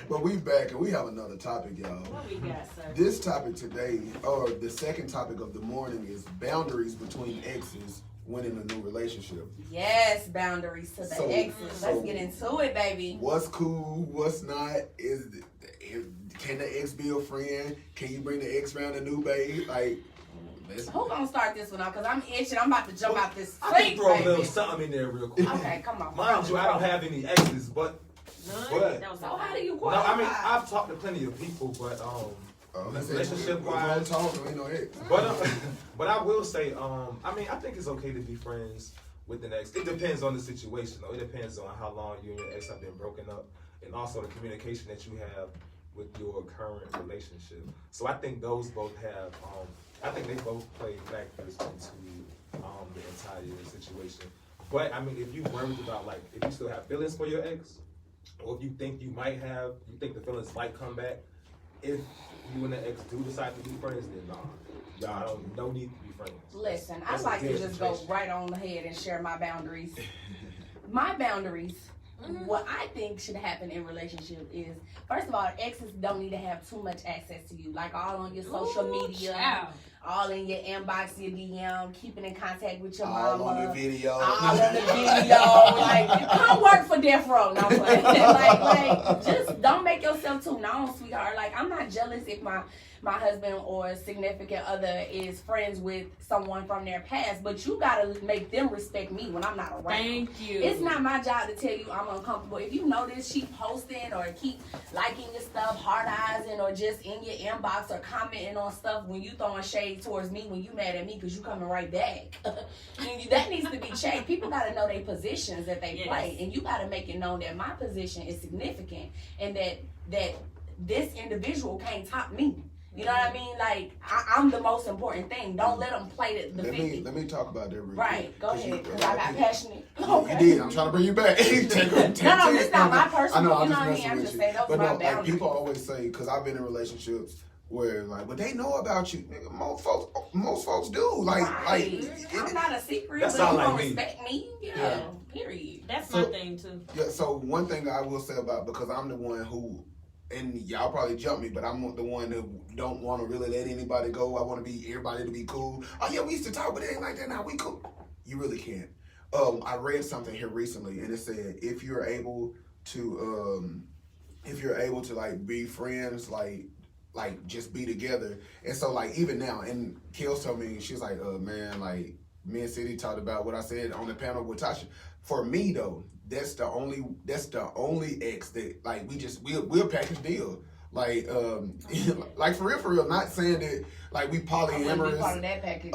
But we back and we have another topic, y'all. What we got, sir? This topic today, or the second topic of the morning, is boundaries between exes when in a new relationship. Yes, boundaries to the exes. Let's get into it, baby. What's cool? What's not? Can the ex be a friend? Can you bring the ex around a new babe? Like, who gonna start this one out? Cause I'm itching. I'm about to jump out this I can seat, throw a baby. little something in there real quick. Okay, come on. Mind you, I don't have any exes, but None? That was So how do you no, qualify? I mean I've talked to plenty of people, but relationship wise, ain't no ex. but I will say, I mean I think it's okay to be friends with the ex. It depends on the situation, though. It depends on how long you and your ex have been broken up, and also the communication that you have with your current relationship. So I think those both have, I think they both play factors into the entire situation. But I mean, if you worried about like, if you still have feelings for your ex, or if you think you might have, you think the feelings might come back, if you and the ex do decide to be friends, then y'all don't no need to be friends. Listen, That's I'd like to a just situation. go right on ahead and share my boundaries. My boundaries, what I think should happen in relationship is, first of all, exes don't need to have too much access to you, like all on your social media, child. all in your inbox, your DM, keeping in contact with your All mama, on the video. all in the video. Like, come work for Death Row. No, I'm playing. like, just don't make yourself too known, sweetheart. Like, I'm not jealous if my husband or significant other is friends with someone from their past, but you gotta make them respect me when I'm not around. Thank you. It's not my job to tell you I'm uncomfortable. If you notice she posting or keep liking your stuff, hard eyesing, or just in your inbox or commenting on stuff when you throwing shade towards me when you mad at me because you coming right back. That needs to be changed. People gotta know their positions that they play, and you gotta make it known that my position is significant and that this individual can't top me. You know what I mean? Like, I'm the most important thing. Don't let them play the 50. Let me talk about that real quick. Right, go ahead, because I got passionate. You did. I'm trying to bring you back. No, it's not my personal. I know, You know what I I'm mean? just I'm messing just with saying you. those But are my no, like boundaries. people always say, because I've been in relationships where like, but they know about you. Nigga, most folks do. Like, I'm not a secret, That but sound you like don't me. respect me. Yeah. Period. That's So- my thing too. Yeah. So one thing that I will say about, because I'm the one who, and y'all probably jump me, but I'm the one that don't want to really let anybody go. I want to be everybody to be cool. Oh yeah, we used to talk, but it ain't like that now. We cool. You really can't. I read something here recently, and it said if you're able to like be friends, like just be together. And so like even now, and Kels told me, she's like, man, like me and City talked about what I said on the panel with Tasha. For me though, that's the only ex that like we'll package deal. Like like for real, not saying that like we I wouldn't be polyamorous. part of that package.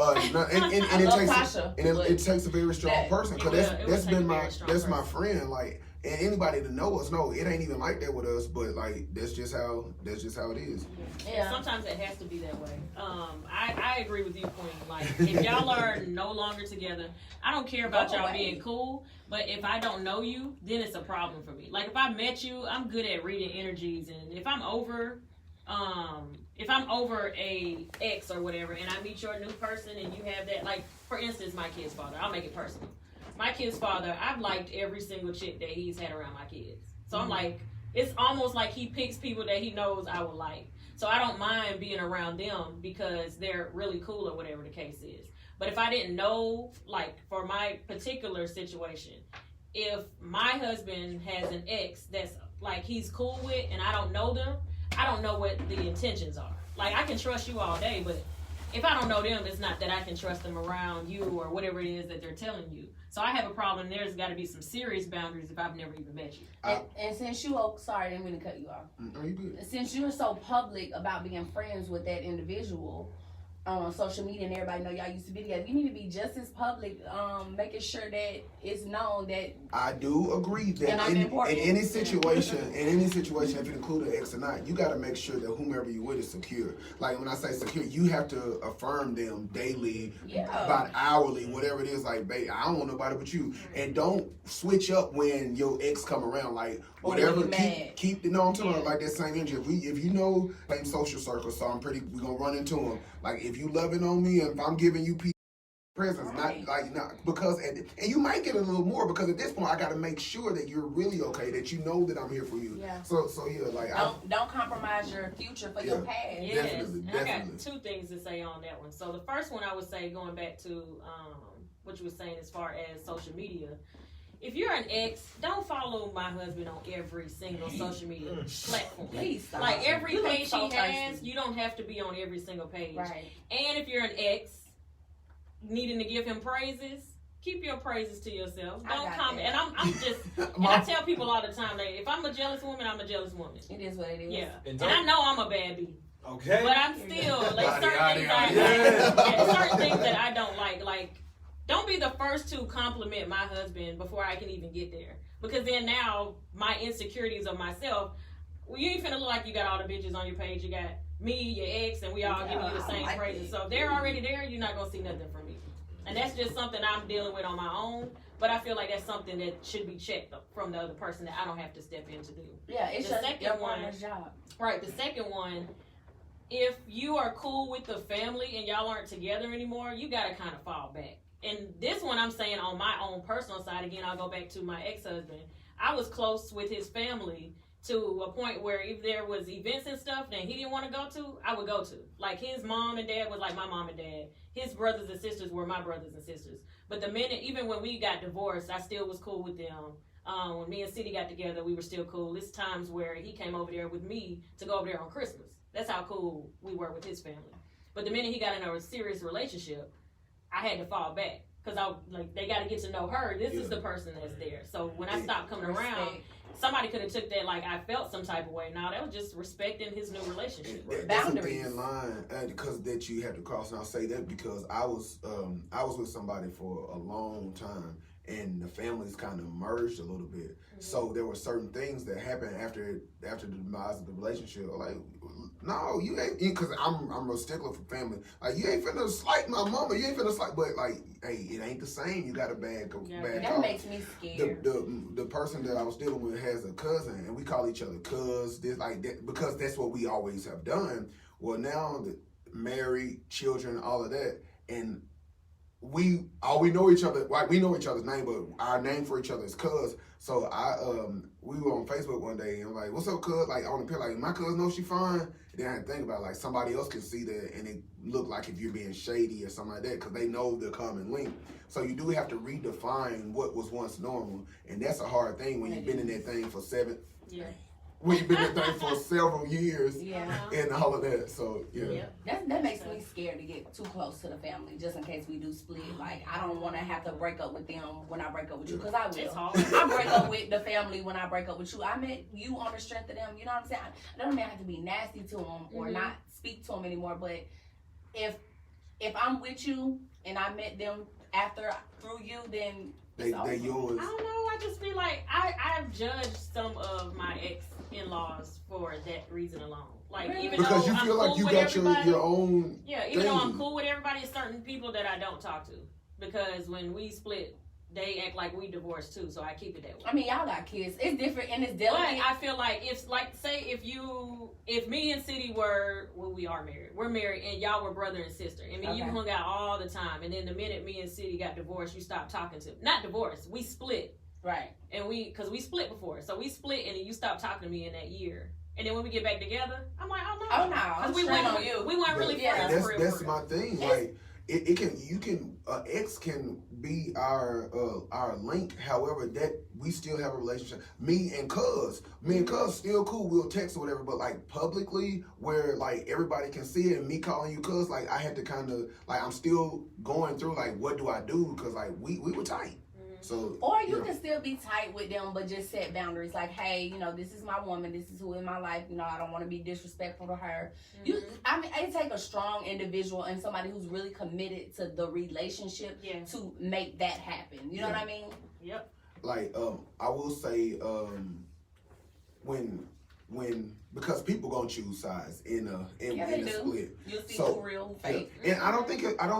It takes a very strong person, because that's been my person. friend. Like, and anybody that know us know it ain't even like that with us, but like that's just how it is. Yeah. Sometimes it has to be that way. I agree with you, Queen. Like, if y'all are no longer together, I don't care about Go y'all away. being cool, but if I don't know you, then it's a problem for me. Like, if I met you, I'm good at reading energies, and if I'm over a ex or whatever, and I meet your new person, and you have that, like, for instance, my kid's father, I'll make it personal. My kid's father, I've liked every single chick that he's had around my kids. So I'm like, it's almost like he picks people that he knows I would like. So I don't mind being around them because they're really cool or whatever the case is. But if I didn't know, like for my particular situation, if my husband has an ex that's like he's cool with and I don't know them, I don't know what the intentions are. Like, I can trust you all day, but if I don't know them, it's not that I can trust them around you or whatever it is that they're telling you. So I have a problem. There's got to be some serious boundaries if I've never even met you. And since you, sorry, I didn't mean to cut you off. No, you good. Since you're so public about being friends with that individual on social media and everybody know y'all used to be together, you need to be just as public, making sure that it's known that. I do agree that And I'm important. in any situation, if it includes an ex or not, you got to make sure that whomever you with is secure. Like when I say secure, you have to affirm them daily, about hourly, whatever it is. Like, babe, I don't want nobody but you, and don't switch up when your ex come around. Like whatever, keep you know what I'm talking about, like that same energy. If you know same social circle, so we're gonna run into them. Like if you loving on me, and if I'm giving you peace. presence, Right. not because and you might get a little more because at this point I got to make sure that you're really okay, that you know that I'm here for you. Yeah. So yeah, like Don't compromise your future for your past. Yes, Definitely, and I got definitely. 2 things to say on that one. So the first one I would say, going back to what you were saying as far as social media. If you're an ex, don't follow my husband on every single social media platform. Please stop. Like every You look page so he has, thirsty. you don't have to be on every single page. Right. And if you're an ex, needing to give him praises, keep your praises to yourself. I Don't got comment. that. And I'm just, and I tell people all the time, like, if I'm a jealous woman, I'm a jealous woman. It is what it is. Yeah. And And I know I'm a bad bee. Okay. But I'm still, like, certain Yada, things yada, yada. certain things that I don't like. Like, don't be the first to compliment my husband before I can even get there. Because then now, my insecurities of myself, well, you ain't finna look like you got all the bitches on your page. You got me, your ex, and we all giving you the I same like praises. it. So if they're already there, you're not gonna see nothing from me. And that's just something I'm dealing with on my own. But I feel like that's something that should be checked from the other person that I don't have to step in to do. Yeah, it's The just second your one- partner's job. Right. The second one, if you are cool with the family and y'all aren't together anymore, you gotta kind of fall back. And this one I'm saying on my own personal side, again, I'll go back to my ex-husband. I was close with his family to a point where if there was events and stuff that he didn't want to go to, I would go to. Like his mom and dad was like my mom and dad. His brothers and sisters were my brothers and sisters. But the minute, even when we got divorced, I still was cool with them. When me and City got together, we were still cool. It's times where he came over there with me to go over there on Christmas. That's how cool we were with his family. But the minute he got in a serious relationship, I had to fall back. Because they got to get to know her. This is the person that's there. So when I stopped coming around, somebody could have took that like I felt some type of way. No, that was just respecting his new relationship. That's a Boundaries. thin line, because that you have to cross. And I'll say that because I was with somebody for a long time, and the families kind of merged a little bit. Mm-hmm. So there were certain things that happened after the demise of the relationship. Like, no, you ain't, because I'm a stickler for family. Like, you ain't finna slight my mama. You ain't finna slight, but like, hey, it ain't the same. You got a bad That talk. makes me scared. The person that I was dealing with has a cousin, and we call each other cuz, this like that, because that's what we always have done. Well, now the married, children, all of that, and we know each other. Like, we know each other's name, but our name for each other is cuz. So we were on Facebook one day, and I'm like, "What's up, cuz?" Like on the pic, like my cuz knows she fine. And then I had to think about it, like somebody else can see that, and it look like if you're being shady or something like that, because they know the common link. So you do have to redefine what was once normal, and that's a hard thing when you've been in that thing for Yeah. when you've been in that thing for several years, Yeah. and all of that. So yeah. That makes me scared to get too close to the family, just in case we do split. Like, I don't want to have to break up with them when I break up with you, because I will. It's hard. I break up with the family when I break up with you. I met you on the strength of them. You know what I'm saying? That don't mean I have to be nasty to them or not speak to them anymore. But if I'm with you and I met them through you, then They yours. I don't know. I just feel like I've judged some of my ex-in-laws for that reason alone. Like, even Because though you I'm feel like cool you with got everybody, your own. yeah, even though I'm thing. cool with everybody, it's certain people that I don't talk to, because when we split, they act like we divorced too. So I keep it that way. I mean, y'all got kids. It's different and it's But delicate. I feel like say if me and City we are married. We're married and y'all were brother and sister. I mean, you Okay. hung out all the time, and then the minute me and City got divorced, you stopped talking to. Not divorced, we split. Right. And because we split before. So we split and then you stopped talking to me in that year. And then when we get back together, I'm like, oh no. Oh, no, I'm 'Cause we straight weren't on you. We weren't really Yeah. friends for real. That's my thing. Like ex can be our link. However, that we still have a relationship. Me and cuz still cool. We'll text or whatever. But like publicly, where like everybody can see it, and me calling you cuz, like I had to kind of like I'm still going through like what do I do, because like we were tight. So Or you can still be tight with them, but just set boundaries. Like, hey, this is my woman. This is who in my life. I don't want to be disrespectful to her. I mean, it take a strong individual and somebody who's really committed to the relationship to make that happen. You know what I mean? Yep. like I will say when because people gonna choose sides in a split. You'll see So, who real, who fake. Yeah. And I don't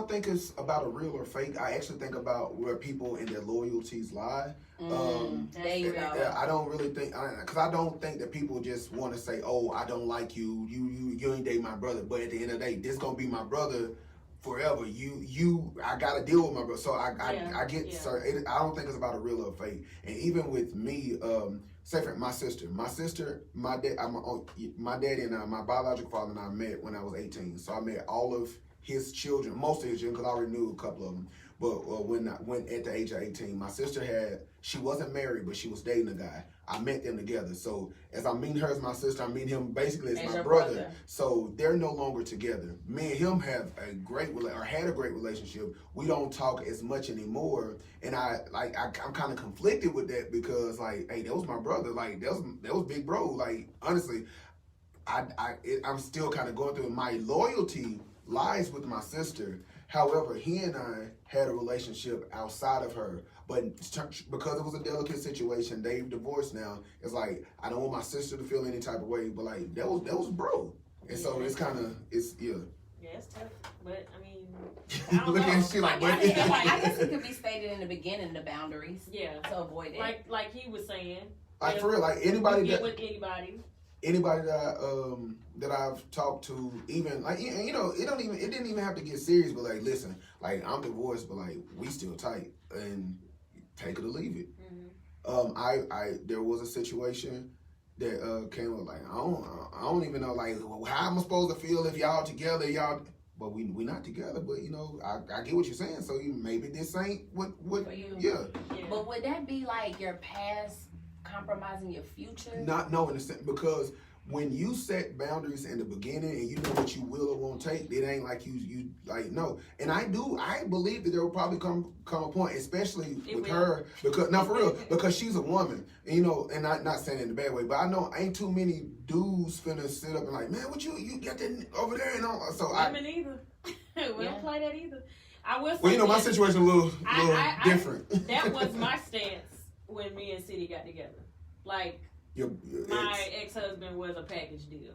think it's about a real or fake. I actually think about where people and their loyalties lie. There you go. I don't really think, because I don't think that people just want to say, "Oh, I don't like you. You ain't date my brother." But at the end of the day, this gonna be my brother forever. I gotta deal with my brother. So I get. Yeah. So I don't think it's about a real love fate. And even with me, say for my sister, my dad, my daddy and I, my biological father and I met when I was 18. So I met all of his children, most of his children, because I already knew a couple of them. But when at the age of 18, my sister she wasn't married, but she was dating a guy. I met them together. So as I'm meeting her as my sister, I'm meeting him basically as my brother. So they're no longer together. Me and him have had a great relationship. We don't talk as much anymore, and I'm kind of conflicted with that because like, hey, that was my brother. Like that was big bro. Like honestly, I'm still kind of going through it. My loyalty lies with my sister. However, he and I had a relationship outside of her, but because it was a delicate situation, they've divorced now. It's like I don't want my sister to feel any type of way, but like that was bro, and so it's kind of Yeah, it's tough, but I mean, I don't Look know. at she like, I guess it could be stated in the beginning, the boundaries. Yeah, to avoid it. Like he was saying. Like for real, like anybody get with anybody. Anybody that I've talked to, even like it didn't even have to get serious, but like listen, like I'm divorced, but like we still tight, and take it or leave it. Mm-hmm. There was a situation that came up like I don't even know like how am I supposed to feel if y'all together, but we not together, but I get what you're saying, so maybe this ain't what yeah. But would that be like your past compromising your future? Not knowing the sense, because when you set boundaries in the beginning and you know what you will or won't take, it ain't like you like no. And I believe that there will probably come a point, especially with her, because for real, because she's a woman, and and not saying it in a bad way, but I know ain't too many dudes finna sit up and like, man, what you got that over there and all. So women either. We don't play that either. I will say, well, my situation a little different. That was my stance when me and City got together. Like, my ex-husband was a package deal.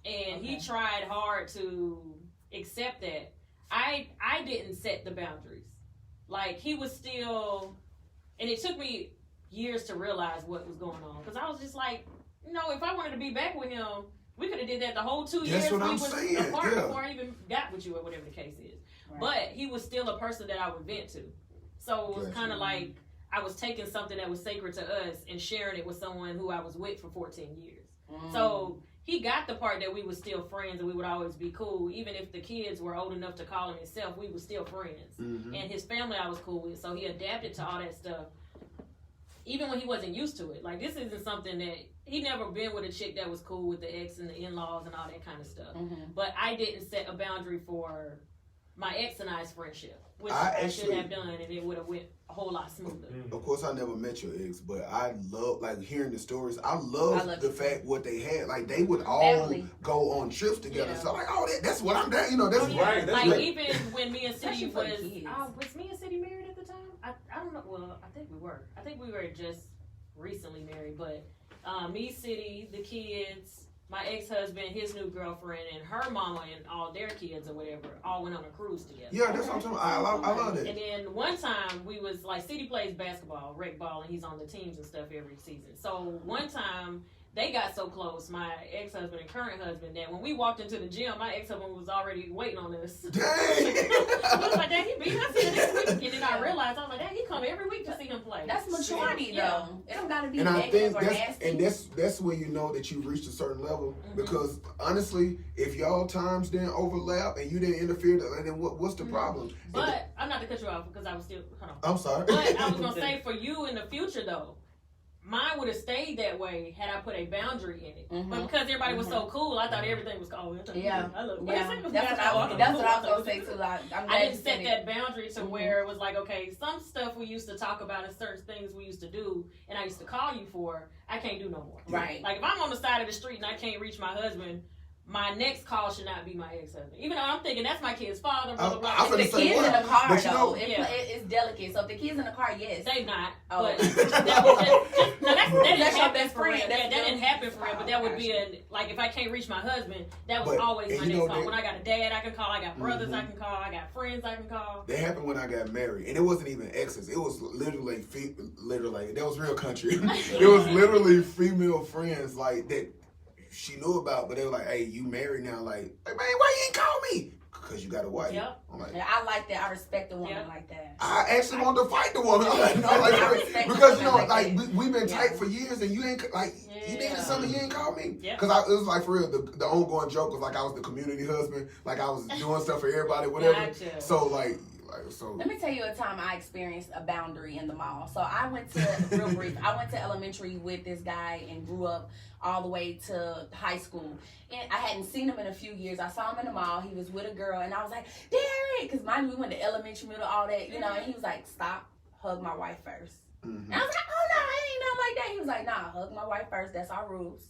And he tried hard to accept that. I didn't set the boundaries. Like, he was still, and it took me years to realize what was going on. Because I was just like, if I wanted to be back with him, we could have did that the whole 2 years we was apart before I even got with you or whatever the case is. Right. But he was still a person that I would vent to. So it was kind of like I was taking something that was sacred to us and sharing it with someone who I was with for 14 years. So he got the part that we were still friends and we would always be cool. Even if the kids were old enough to call him himself, we were still friends. Mm-hmm. And his family I was cool with. So he adapted to all that stuff. Even when he wasn't used to it. Like, this isn't something that he never been with a chick that was cool with the ex and the in-laws and all that kind of stuff. Mm-hmm. But I didn't set a boundary for my ex and I's friendship, which I should have done, and it would have went a whole lot smoother. Of course, I never met your ex, but I love hearing the stories. I love the fact what they had. Like, they would all go on trips together. Yeah. So like, that's what I'm doing. That's right. That's like even when me and City was me and City married at the time? I don't know. Well, I think we were. I think we were just recently married, but me, City, the kids, my ex-husband, his new girlfriend, and her mama and all their kids or whatever all went on a cruise together. Yeah, that's what I'm talking about. I love it. And then one time we was like, City plays basketball, rec ball, and he's on the teams and stuff every season. So one time they got so close, my ex-husband and current husband, that when we walked into the gym, my ex-husband was already waiting on us. Dang! I was like, Dad, he beat us here this week. And then I realized, I was like, Dad, he come every week to see him play. That's maturity, though. It don't gotta be and negative I think nasty. And that's when you know that you've reached a certain level. Mm-hmm. Because honestly, if y'all times didn't overlap and you didn't interfere, then what's the problem? But I'm not to cut you off because I was still. Hold on. I'm sorry. But I was gonna say for you in the future though. Mine would have stayed that way had I put a boundary in it. Mm-hmm. But because everybody was so cool, I thought everything was cool. That's what I was going to say too. I didn't set that boundary to where it was like, okay, some stuff we used to talk about and certain things we used to do and I used to call you for, I can't do no more. Right. Like if I'm on the side of the street and I can't reach my husband, my next call should not be my ex-husband. Even though I'm thinking that's my kid's father, blah, blah, blah. If the kids in the car, though, it's delicate. So if the kids in the car, yes. They not. Oh. But that didn't your happen best for real. friend. Yeah, that didn't happen for real. But that would be like if I can't reach my husband, that was always my next call. When I got a dad I can call, I got brothers I can call, I got friends I can call. That happened when I got married. And it wasn't even exes. It was literally that was real country. It was literally female friends like that she knew about, but they were like, hey, you married now. Like, man, why you ain't call me? because you got a wife. Yep. I'm like, Yeah, I like that. I respect a woman Yeah. like that. I actually want to fight the woman. I'm like, no, I like, respect because you women know, like like that. we've been Yeah. tight for years, and you ain't like you Yeah. needed something, you ain't called me. Yeah. Because it was like for real, the ongoing joke was like I was the community husband, like I was doing stuff for everybody, whatever. Gotcha. So like so. Let me tell you a time I experienced a boundary in the mall. So I went to, real brief, I went to elementary with this guy and grew up all the way to high school. And I hadn't seen him in a few years. I saw him in the mall. He was with a girl, and I was like, Derek, because mind you, we went to elementary, middle, all that, you know, and he was like, stop, hug my wife first. Mm-hmm. And I was like, oh no, I ain't nothing like that. He was like, nah, hug my wife first. That's our rules.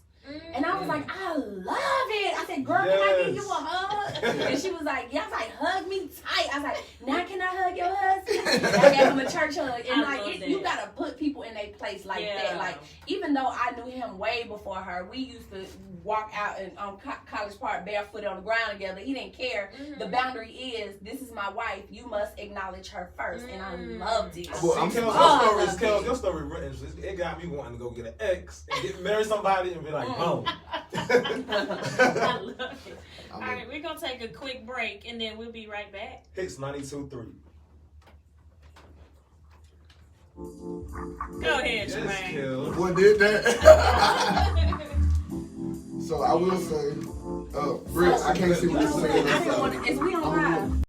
And I was like, I love it. I said, girl, can I give you a hug? And she was like, yeah. I was like, hug me tight. I was like, now can I hug your husband? And I gave him a church hug. And I like, love that. you gotta put people in their place like that. Like, even though I knew him way before her, we used to walk out on College Park barefoot on the ground together. He didn't care. The boundary is, this is my wife. You must acknowledge her first. And I loved it. Well, I'm Your story written. It got me wanting to go get an ex and get marry somebody and be like, boom. I love it. All right, we're gonna take a quick break and then we'll be right back. Hits 92.3. Go ahead, Yes, Jermaine. Kel. What did that? So I will say, Britt, I can't see what you're saying. I didn't want to, is we on live?